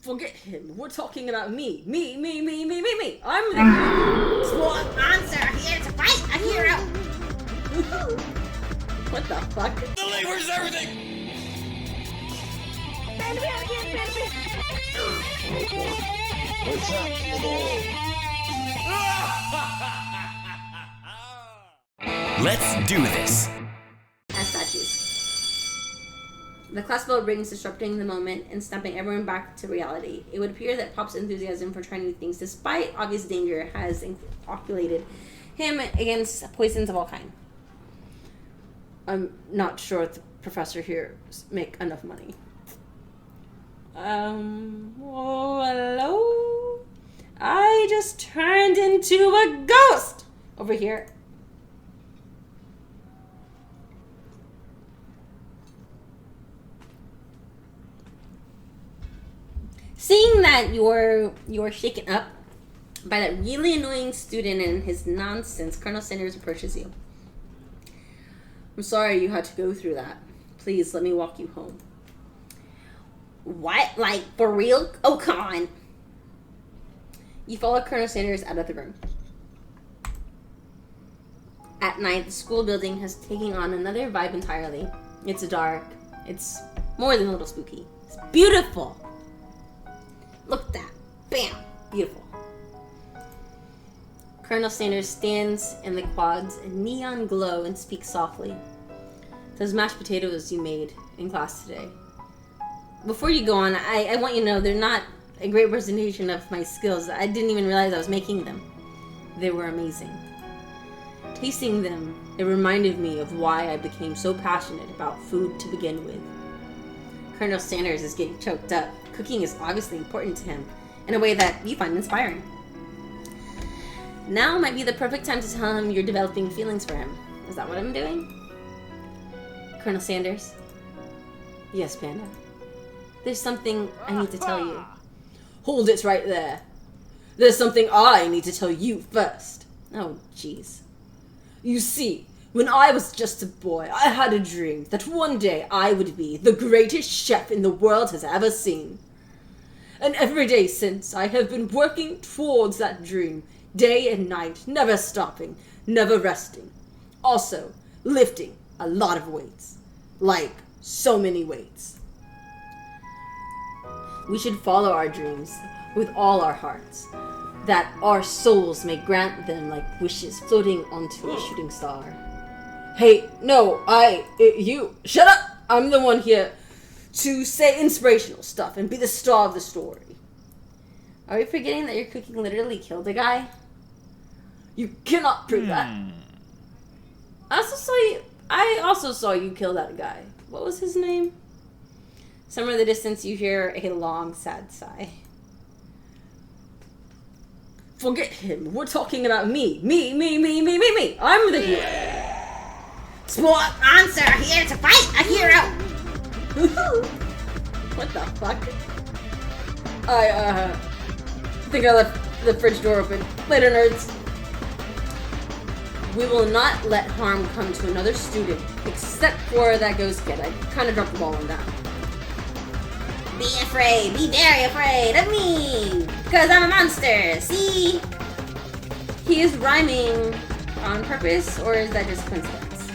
Forget him. We're talking about me. Me. I'm the Spork Monster, here to fight a hero. What the fuck? The labor's everything! What's up, Let's do this. As statues. The class bell rings, disrupting the moment and snapping everyone back to reality. It would appear that Pop's enthusiasm for trying new things, despite obvious danger, has inoculated him against poisons of all kinds. I'm not sure if the professor here make enough money. Hello? I just turned into a ghost over here. Seeing that you're shaken up by that really annoying student and his nonsense, Colonel Sanders approaches you. I'm sorry you had to go through that. Please let me walk you home. What? Like, for real? Oh, come on. You follow Colonel Sanders out of the room. At night, the school building has taken on another vibe entirely. It's dark. It's more than a little spooky. It's beautiful. Look at that. Bam. Beautiful. Colonel Sanders stands in the quads in neon glow and speaks softly. Those mashed potatoes you made in class today. Before you go on, I want you to know they're not a great representation of my skills. I didn't even realize I was making them. They were amazing. Tasting them, it reminded me of why I became so passionate about food to begin with. Colonel Sanders is getting choked up. Cooking is obviously important to him in a way that you find inspiring. Now might be the perfect time to tell him you're developing feelings for him. Is that what I'm doing? Colonel Sanders? Yes, Panda. There's something I need to tell you. Hold it right there. There's something I need to tell you first. Oh, jeez. You see, when I was just a boy, I had a dream that one day I would be the greatest chef in the world has ever seen. And every day since, I have been working towards that dream, day and night, never stopping, never resting. Also, lifting a lot of weights. Like, so many weights. We should follow our dreams with all our hearts, that our souls may grant them like wishes floating onto a shooting star. Hey, no, you, shut up! I'm the one here to say inspirational stuff and be the star of the story. Are you forgetting that your cooking literally killed a guy? You cannot prove that. I also saw you kill that guy. What was his name? Somewhere in the distance you hear a long, sad sigh. Forget him. We're talking about me. Me. I'm the hero. Spork Monster, here to fight a hero. What the fuck? I think I left the fridge door open. Later, nerds. We will not let harm come to another student, except for that ghost kid. I kind of dropped the ball on that. Be afraid, be very afraid of me, because I'm a monster, see? He is rhyming on purpose, or is that just coincidence?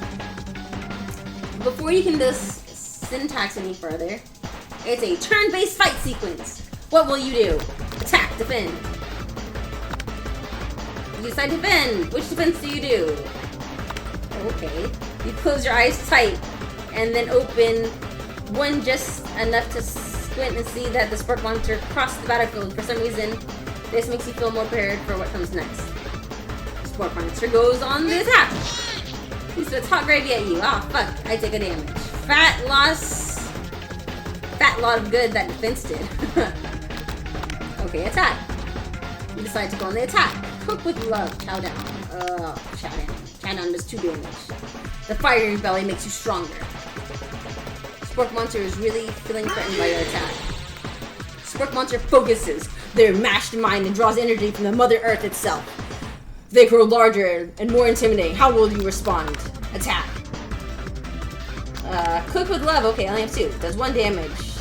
Before you can syntax any further, it's a turn-based fight sequence. What will you do? Attack, defend. You decide to defend. Which defense do you do? Okay. You close your eyes tight, and then open one just enough to squint and see that the Spork Monster crossed the battlefield. For some reason, this makes you feel more prepared for what comes next. Spork Monster goes on the attack. He spits hot gravy at you. Ah, fuck. I take a damage. Fat lot of good that defense did. Okay, attack. You decide to go on the attack. Cook with love. Chow down. Chow down. Chow down does 2 damage. The fire in your belly makes you stronger. Spork Monster is really feeling threatened by your attack. Spork Monster focuses their mashed mind and draws energy from the Mother Earth itself. They grow larger and more intimidating. How will you respond? Attack. Cook with love. Okay, I only have 2. Does 1 damage.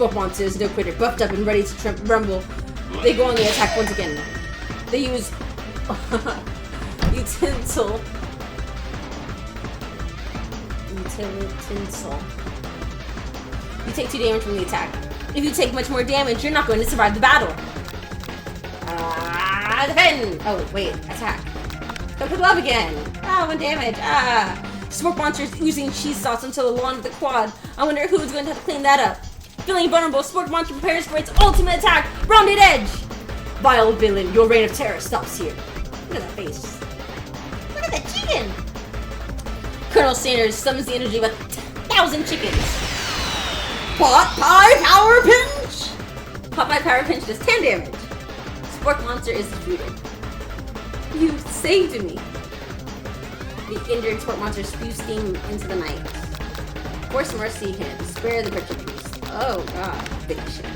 Spork Monsters, no quitter, buffed up and ready to rumble. They go on the attack once again. They use utensil. You take 2 damage from the attack. If you take much more damage, you're not going to survive the battle. Defend! Oh, wait, attack. Go to love again. 1 damage. Spork Monsters using cheese sauce until the lawn of the quad. I wonder who's going to have to clean that up. Feeling vulnerable, Spork Monster prepares for its ultimate attack. Rounded edge! Vile villain, your reign of terror stops here. Look at that face. Look at that chicken! Colonel Sanders summons the energy of 1,000 chickens. Pot Pie Power Pinch! Pot Pie Power Pinch does 10 damage. Spork Monster is defeated. You saved me. The injured Spork Monster spews steam into the night. Force mercy can spare the wretched beast. Oh god, big shit.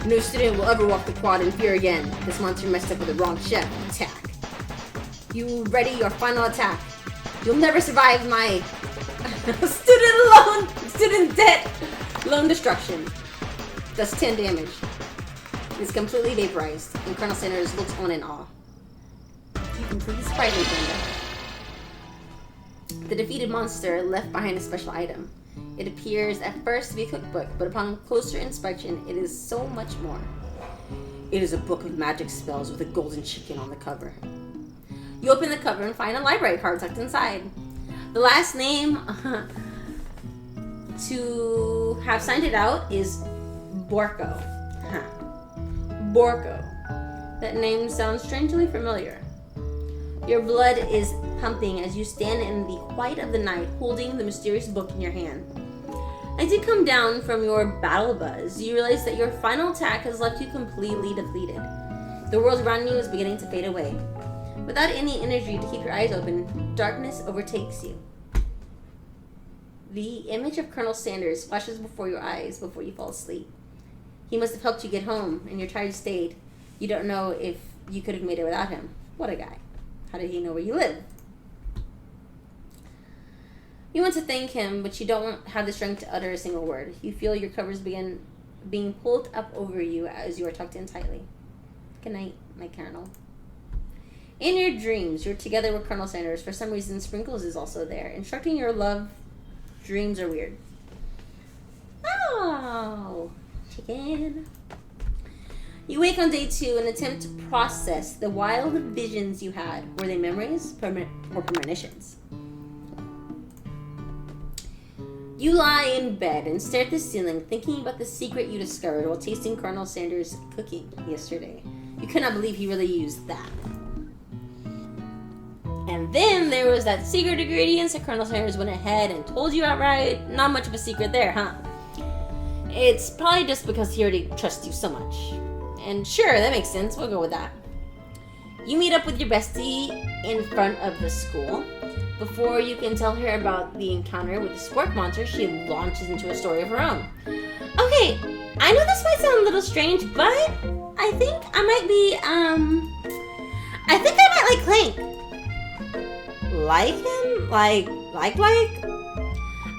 No student will ever walk the quad in fear again. This monster messed up with the wrong chef. Attack. You ready your final attack. You'll never survive my student debt loan destruction. Does 10 damage. It's completely vaporized, and Colonel Sanders looks on in awe. You completely surprised me, Brenda. The defeated monster left behind a special item. It appears at first to be a cookbook, but upon closer inspection, it is so much more. It is a book of magic spells with a golden chicken on the cover. You open the cover and find a library card tucked inside. The last name to have signed it out is Borko. Borko. That name sounds strangely familiar. Your blood is pumping as you stand in the quiet of the night holding the mysterious book in your hand. As you come down from your battle buzz, you realize that your final attack has left you completely depleted. The world around you is beginning to fade away. Without any energy to keep your eyes open, darkness overtakes you. The image of Colonel Sanders flashes before your eyes before you fall asleep. He must have helped you get home, and your tired state. You don't know if you could have made it without him. What a guy. How did he know where you live? You want to thank him, but you don't have the strength to utter a single word. You feel your covers begin being pulled up over you as you are tucked in tightly. Good night, my Colonel. In your dreams, you're together with Colonel Sanders. For some reason, Sprinkles is also there, instructing your love. Dreams are weird. Oh, chicken. You wake on day 2 and attempt to process the wild visions you had. Were they memories or premonitions? You lie in bed and stare at the ceiling, thinking about the secret you discovered while tasting Colonel Sanders' cooking yesterday. You cannot believe he really used that. And then there was that secret ingredients that Colonel Sanders went ahead and told you outright. Not much of a secret there, huh? It's probably just because he already trusts you so much. And sure, that makes sense. We'll go with that. You meet up with your bestie in front of the school. Before you can tell her about the encounter with the Spork Monster, she launches into a story of her own. Okay, I know this might sound a little strange, but I think I might be, I think I might like Clank. Like him? Like?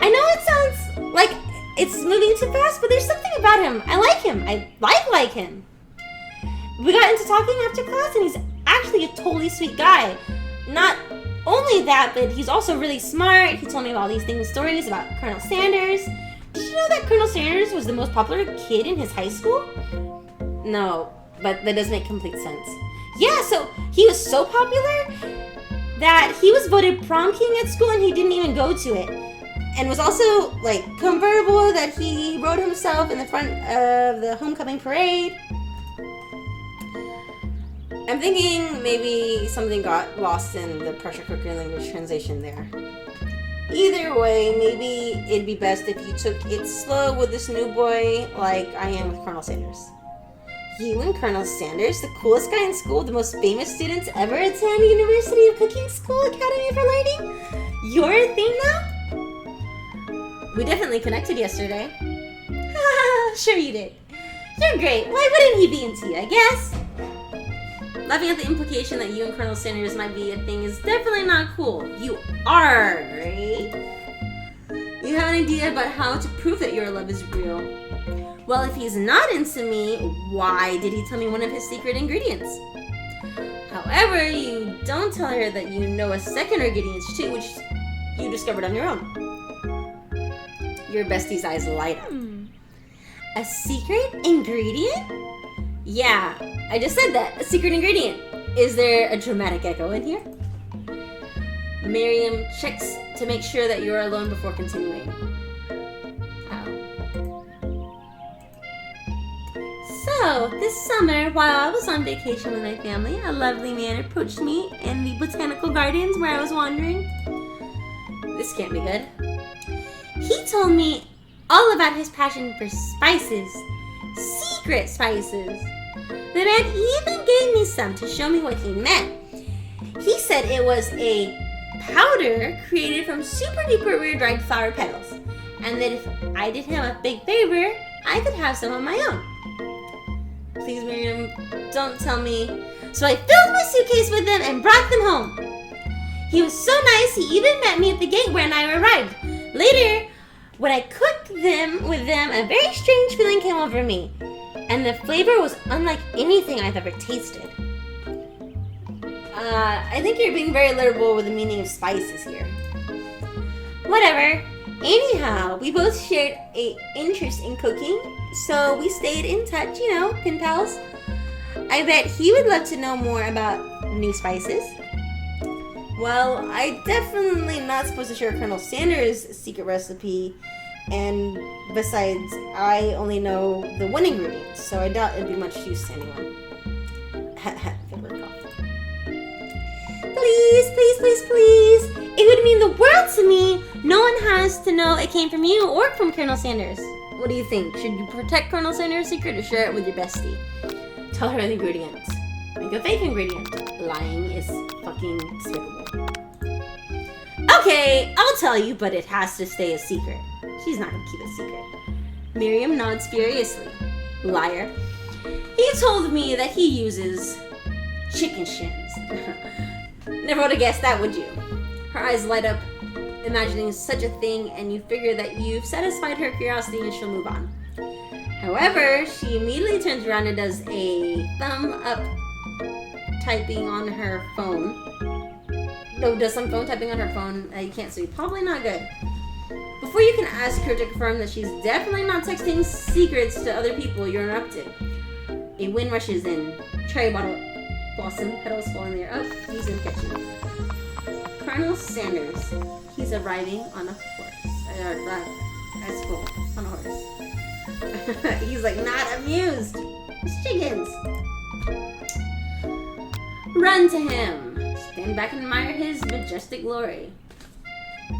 I know it sounds like it's moving too fast, but there's something about him. I like him. I like him. We got into talking after class, and he's actually a totally sweet guy. Not only that, but he's also really smart. He told me about these stories about Colonel Sanders. Did you know that Colonel Sanders was the most popular kid in his high school? No, but that does make complete sense. Yeah, so he was so popular that he was voted prom king at school and he didn't even go to it. And was also, like, convertible that he rode himself in the front of the homecoming parade. I'm thinking maybe something got lost in the pressure cooker language translation there. Either way, maybe it'd be best if you took it slow with this new boy like I am with Colonel Sanders. You and Colonel Sanders, the coolest guy in school, the most famous students ever attend University of Cooking School Academy for Learning? You're a thing now? We definitely connected yesterday. Sure you did. You're great. Why wouldn't he be into you, I guess? Laughing at the implication that you and Colonel Sanders might be a thing is definitely not cool. You are great. You have an idea about how to prove that your love is real. Well, if he's not into me, why did he tell me one of his secret ingredients? However, you don't tell her that you know a second ingredient too, which you discovered on your own. Your bestie's eyes light up. A secret ingredient? Yeah, I just said that. A secret ingredient. Is there a dramatic echo in here? Miriam checks to make sure that you're alone before continuing. So, this summer, while I was on vacation with my family, a lovely man approached me in the botanical gardens where I was wandering. This can't be good. He told me all about his passion for spices, secret spices. The man even gave me some to show me what he meant. He said it was a powder created from super duper rare dried flower petals, and that if I did him a big favor, I could have some of my own. Please, Miriam, don't tell me. So I filled my suitcase with them and brought them home. He was so nice, he even met me at the gate when I arrived. Later, when I cooked them with them, a very strange feeling came over me, and the flavor was unlike anything I've ever tasted. I think you're being very literal with the meaning of spices here. Whatever. Anyhow, we both shared an interest in cooking, so we stayed in touch, pen pals. I bet he would love to know more about new spices. Well, I definitely not supposed to share Colonel Sanders' secret recipe, and besides, I only know the one ingredient, so I doubt it'd be much use to anyone. Please, please, please, please. It would mean the world to me. No one has to know it came from you or from Colonel Sanders. What do you think? Should you protect Colonel Sanders' secret or share it with your bestie? Tell her the ingredients. Make a fake ingredient. Lying is fucking despicable. Okay, I'll tell you, but it has to stay a secret. She's not gonna keep it secret. Miriam nods furiously. Liar. He told me that he uses chicken shins. Never would have guessed that, would you? Her eyes light up, imagining such a thing, and you figure that you've satisfied her curiosity and she'll move on. However, she immediately turns around and does a thumb up typing on her phone. No, does some phone typing on her phone that you can't see. Probably not good. Before you can ask her to confirm that she's definitely not texting secrets to other people, you're interrupted. A wind rushes in. Cherry blossom petals fall in the air. Oh, he's gonna catch you. Colonel Sanders. He's arriving on a horse. At school. On a horse. He's like not amused. It's chickens. Run to him. Stand back and admire his majestic glory.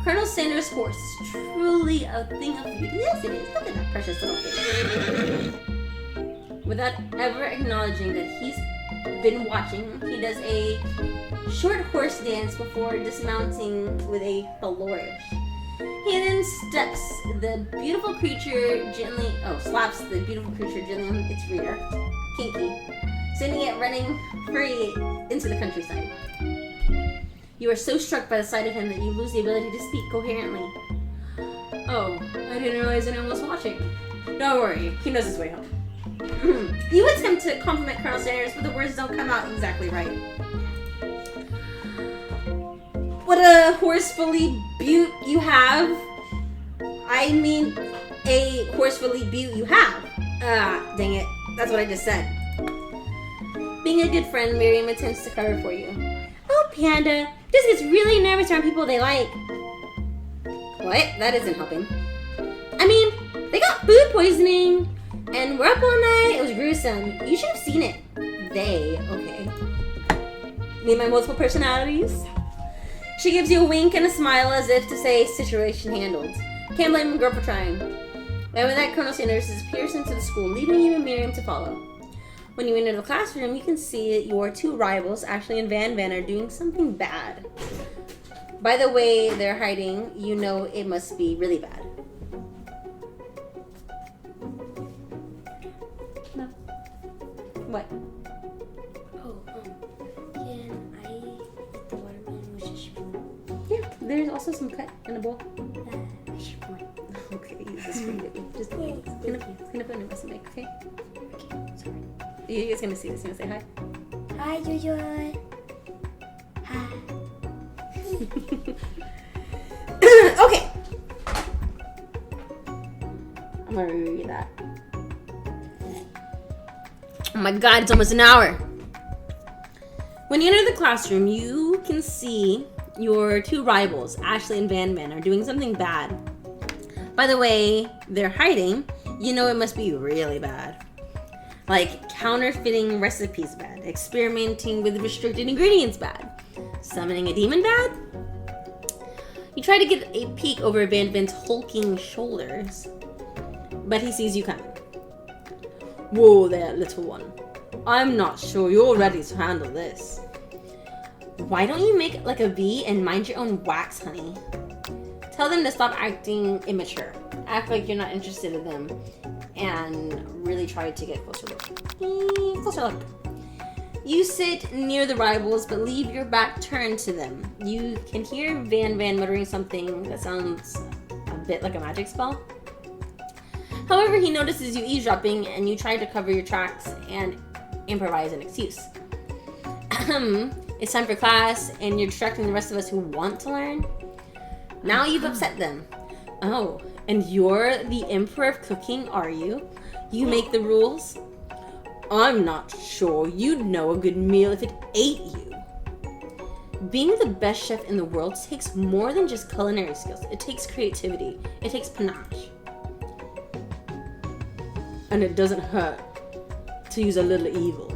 Colonel Sanders' horse is truly a thing of beauty. Yes, it is. Look at that precious little thing. Without ever acknowledging that he's been watching, he does a short horse dance before dismounting with a flourish. He then slaps the beautiful creature gently on its rear, kinky, sending it running free into the countryside. You are so struck by the sight of him that you lose the ability to speak coherently. Oh, I didn't realize anyone was watching. Don't worry, he knows his way home. You attempt to compliment Colonel Sanders, but the words don't come out exactly right. What a horsefully beaut you have. I mean, a horsefully beaut you have. Ah, dang it. That's what I just said. Being a good friend, Miriam attempts to cover for you. Oh, Panda, just gets really nervous around people they like. What? That isn't helping. I mean, they got food poisoning, and we're up all night. It was gruesome. You should have seen it. They, okay. Need my multiple personalities? She gives you a wink and a smile as if to say, situation handled. Can't blame the girl for trying. And with that, Colonel Sanders disappears into the school, leaving you and Miriam to follow. When you enter the classroom, you can see your two rivals, Ashley and Van Van, are doing something bad. By the way they're hiding, you know it must be really bad. No. What? Oh, can I eat the watermelon with just Yeah, there's also some cut in the bowl. I should point. Okay, this is pretty good. just clean up and invest in mic, okay? Okay, sorry. You guys gonna see this? You wanna say hi? Hi, Jojo. Hi. Okay. I'm gonna reread that. Oh my god, it's almost an hour. When you enter the classroom, you can see your two rivals, Ashley and Van Van, are doing something bad. By the way, they're hiding. You know it must be really bad. Like counterfeiting recipes bad, experimenting with restricted ingredients bad, summoning a demon bad. You try to get a peek over Van Van's hulking shoulders, but he sees you coming. Whoa there, little one. I'm not sure you're ready to handle this. Why don't you make like a V and mind your own wax, honey? Tell them to stop acting immature. Act like you're not interested in them and really try to get closer look. Closer look. You sit near the rivals but leave your back turned to them. You can hear Van Van muttering something that sounds a bit like a magic spell. However, he notices you eavesdropping and you try to cover your tracks and improvise an excuse. It's time for class and you're distracting the rest of us who want to learn. Now you've upset them. Oh, and you're the emperor of cooking, are you? You make the rules? I'm not sure you'd know a good meal if it ate you. Being the best chef in the world takes more than just culinary skills. It takes creativity. It takes panache. And it doesn't hurt to use a little evil.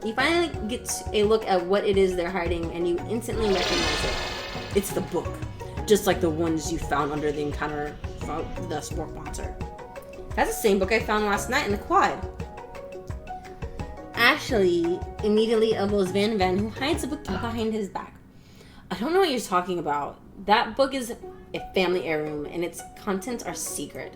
You finally get a look at what it is they're hiding and you instantly recognize it. It's the book, just like the ones you found under the encounter from the Spork Monster. That's the same book I found last night in the quad. Ashley immediately elbows Van Van, who hides the book behind his back. I don't know what you're talking about. That book is a family heirloom and its contents are secret.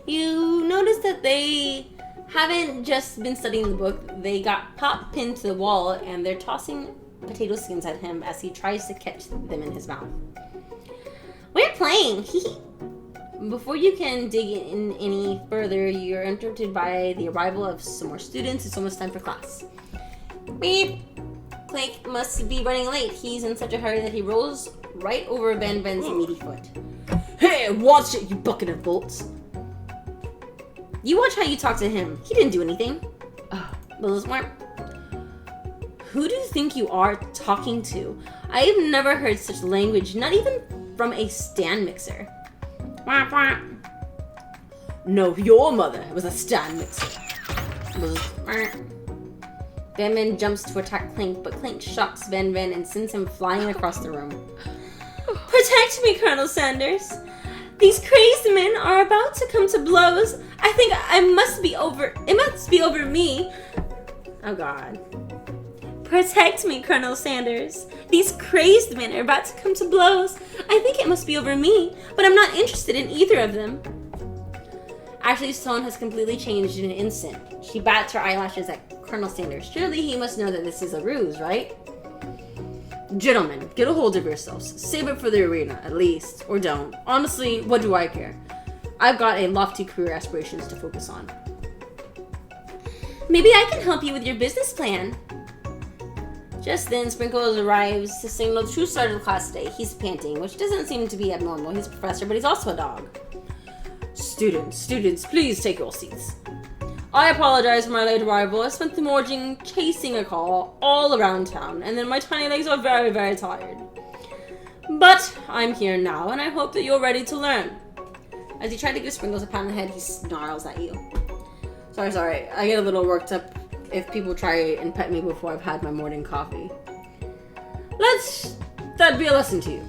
You notice that they haven't just been studying the book, they got pop pinned to the wall and they're tossing potato skins at him as he tries to catch them in his mouth. We're playing! Before you can dig in any further, you're interrupted by the arrival of some more students. It's almost time for class. Beep! Clank must be running late. He's in such a hurry that he rolls right over Van Van's meaty foot. Hey, watch it, you bucket of bolts! You watch how you talk to him. He didn't do anything. Smart. Who do you think you are talking to? I've never heard such language, not even from a stand mixer. No, your mother was a stand mixer. Van Van jumps to attack Clank, but Clank shocks Van Van and sends him flying across the room. Protect me, Colonel Sanders. These crazed men are about to come to blows. I think it must be over me. Oh God. Protect me, Colonel Sanders. These crazed men are about to come to blows. I think it must be over me, but I'm not interested in either of them. Ashley's tone has completely changed in an instant. She bats her eyelashes at Colonel Sanders. Surely he must know that this is a ruse, right? Gentlemen, get a hold of yourselves. Save it for the arena, at least. Or don't. Honestly, what do I care? I've got a lofty career aspirations to focus on. Maybe I can help you with your business plan. Just then, Sprinkles arrives to signal the true start of the class today. He's panting, which doesn't seem to be abnormal. He's a professor, but he's also a dog. Students, please take your seats. I apologize for my late arrival. I spent the morning chasing a car all around town, and then my tiny legs are very, very tired. But I'm here now, and I hope that you're ready to learn. As you try to give Sprinkles a pat on the head, he snarls at you. Sorry. I get a little worked up if people try and pet me before I've had my morning coffee. Let that be a lesson to you.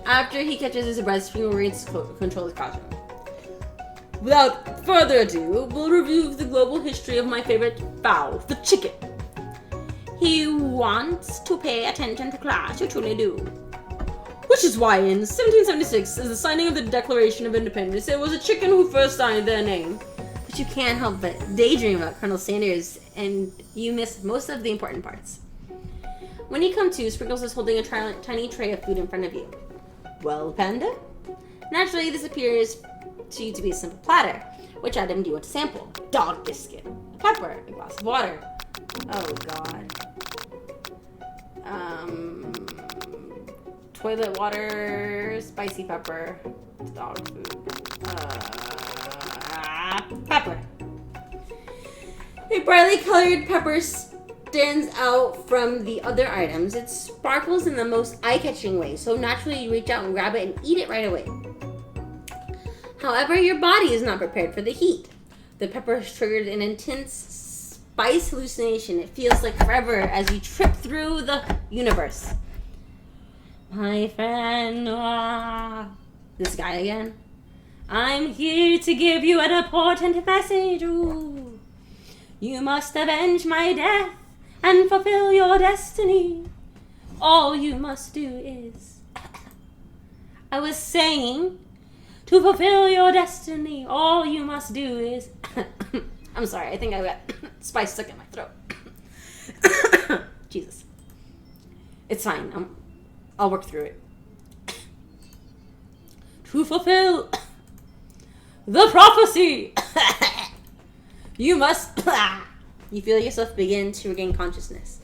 After he catches his breath, Sprinkles regains control of his classroom. Without further ado, we'll review the global history of my favorite fowl, the chicken. He wants to pay attention to class, you truly do. Which is why in 1776, as the signing of the Declaration of Independence, it was a chicken who first signed their name. But you can't help but daydream about Colonel Sanders, and you miss most of the important parts. When you come to, Sprinkles is holding a tiny tray of food in front of you. Well, Panda? Naturally, this appears to you to be a simple platter. Which item do you want to sample? Dog biscuit, a pepper, a glass of water. Oh god. Toilet water, spicy pepper, dog food. Pepper. A brightly colored pepper stands out from the other items. It sparkles in the most eye-catching way, so naturally you reach out and grab it and eat it right away. However, your body is not prepared for the heat. The pepper has triggered an intense spice hallucination. It feels like forever as you trip through the universe. My friend, this guy again. I'm here to give you an important message. Ooh. You must avenge my death and fulfill your destiny. All you must do is... I was saying, to fulfill your destiny, all you must do is... I'm sorry, I think I got spice stuck in my throat. Jesus. It's fine. I'll work through it. To fulfill the prophecy, you must... You feel yourself begin to regain consciousness.